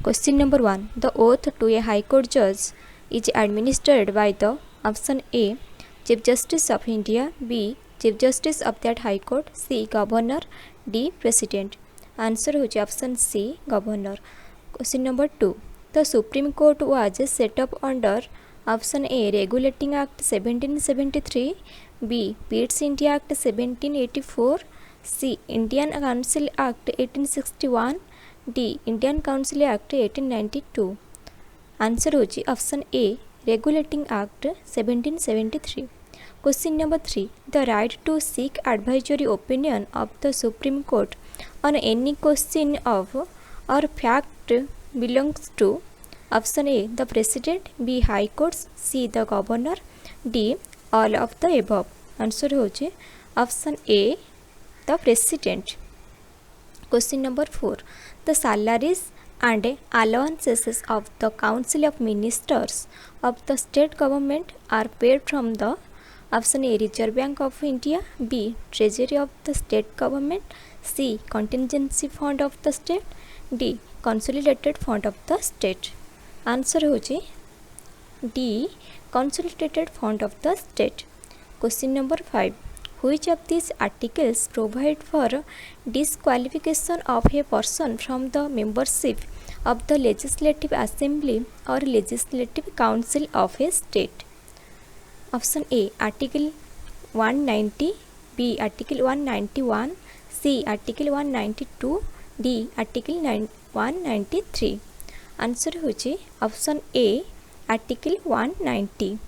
Question number 1. The oath to a High Court judge is administered by the option A. Chief Justice of India, B. Chief Justice of that High Court, C. Governor, D. President. Answer होची option C. Governor. Question number 2. The Supreme Court was set up under option A. Regulating Act 1773, B. Pitt's India Act 1784, C. Indian Council Act 1861, D. Indian Council Act 1892. Answer होची option A. Regulating Act 1773. Question number 3. The right to seek advisory opinion of the Supreme Court on any question of or fact belongs to option A. The President, B. High Courts, C. The Governor, D. all of the above. Answer होची option A. The President. Question number 4. The salaries and allowances of the Council of Ministers of the state government are paid from the option A. Reserve Bank of India, B. Treasury of the state government, C. Contingency fund of the state, D. Consolidated fund of the state. Answer होची D. Consolidated fund of the state. Question number 5. Which of these articles provide for disqualification of a person from the membership of the Legislative Assembly or Legislative Council of a state? Option A. Article 190, B. Article 191, C. Article 192, D. Article 193. Answer होची option A. Article 190.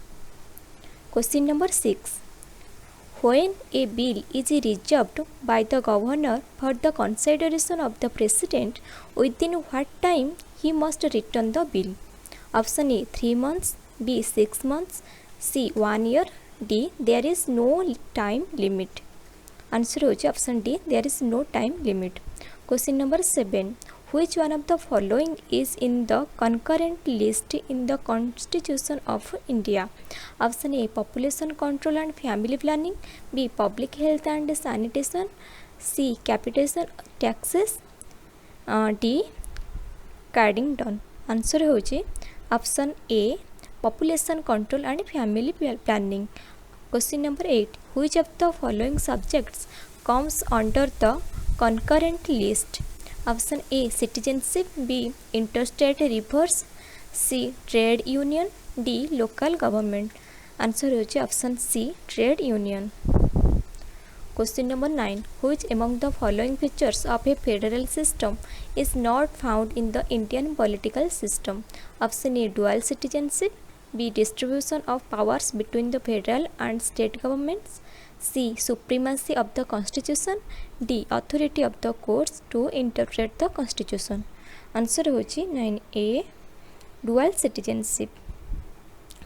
Question number 6. When a bill is reserved by the governor for the consideration of the president, within what time he must return the bill? Option A. 3 months, B. 6 months, C. 1 year, D. There is no time limit. Answer होची option D. There is no time limit. Question number 7. Which one of the following is in the concurrent list in the Constitution of India? Option A. Population control and family planning, B. Public health and sanitation, C. Capitation taxes, D. Carding down. Answer होची option A. Population control and family planning. Question number 8. Which of the following subjects comes under the concurrent list? Option A. Citizenship, B. Interstate rivers, C. Trade union, D. Local government. Answer होची option C. Trade union. Question number 9. Which among the following features of a federal system is not found in the Indian political system? Option A. Dual citizenship, B. Distribution of powers between the federal and state governments, C. Supremacy of the Constitution, D. Authority of the courts to interpret the Constitution. Answer होची 9A. Dual citizenship.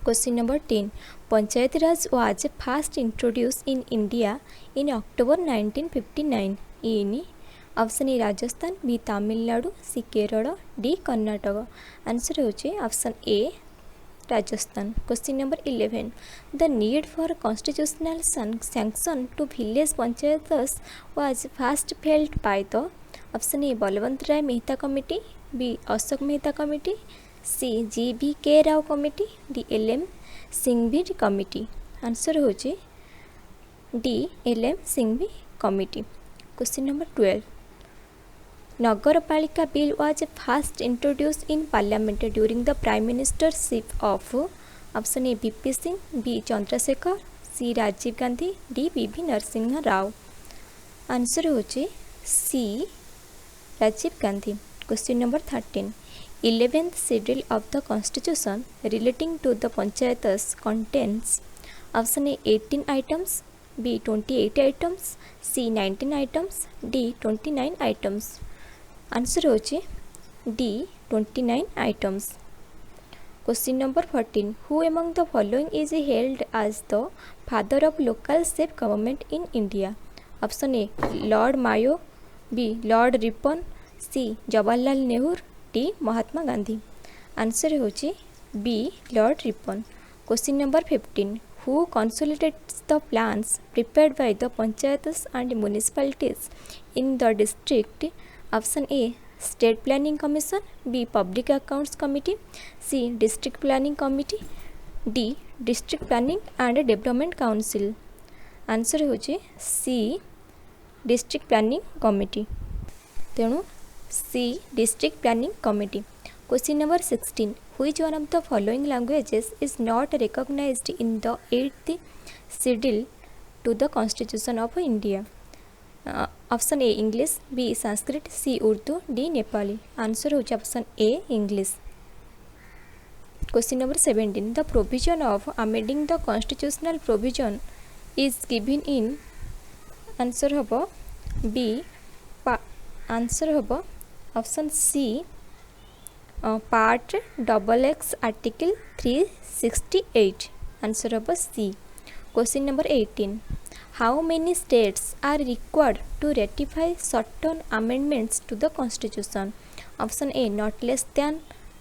Question number 10. Panchayat Raj was first introduced in India in October 1959 in option A. Rajasthan, B. Tamil Nadu, C. Kerala, D. Karnataka. Answer होची option A. Rajasthan. Question number 11. The need for constitutional sanction to village panchayats was first felt by the option A. Balwant Rai Mehta Committee, B. Ashok Mehta Committee, C. G.V.K. Rao Committee, D. L.M. Singhvi Committee. Answer होची D. L.M. Singhvi Committee. Question number 12. Nagarpalika bill was first introduced in parliament during the prime ministership of option A. V.P. Singh, B. Chandrasekhar, C. Rajiv Gandhi, D. V.V. Narasimha Rao. Answer होची C. Rajiv Gandhi. Question number 13. 11th schedule of the constitution relating to the panchayats contains option A. 18 items, B. 28 items, C. 19 items, D. 29 items. Answer होची D. 29 items. Question number 14. Who among the following is hailed as the father of local self-government in India? Option A. Lord Mayo, B. Lord Ripon, C. Jawaharlal Nehru, D. Mahatma Gandhi. Answer होची B. Lord Ripon. Question number 15. Who consolidates the plans prepared by the panchayats and municipalities in the district? Option A. State Planning Commission, B. Public Accounts Committee, C. District Planning Committee, D. District Planning and Development Council. Answer होचे C. District Planning Committee. तेणु C. District Planning Committee. Question number 16. Which one of the following languages is not recognized in the 8th schedule to the Constitution of India? Option A English, B Sanskrit, C Urdu, D Nepali. Answer होचे option A English. Question number 17. The provision of amending the constitutional provision is given in. Answer होबो B. Answer होबो option C. Part XX Article 368. Answer होबो C. Question number 18. How many states are required to ratify certain amendments to the Constitution? Option A not less than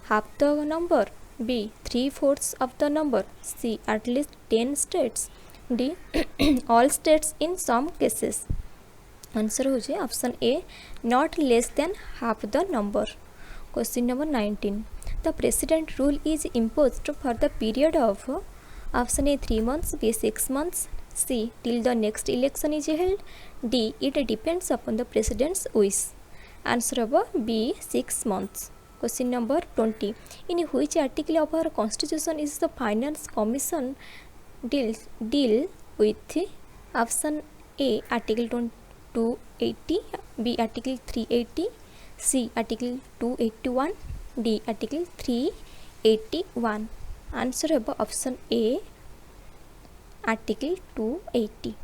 half the number, B 3/4 of the number, C at least 10 states, D all states in some cases. Answer होजे option A not less than half the number. Question number 19. The president rule is imposed for the period of. Option A 3 months, B 6 months, C till the next election is held, D it depends upon the president's wish. Answer of B 6 months. Question number 20. In which article of our constitution is the finance commission deal with? Option A article 280, B article 380, C article 281, D article 381. Answer of option A article 280.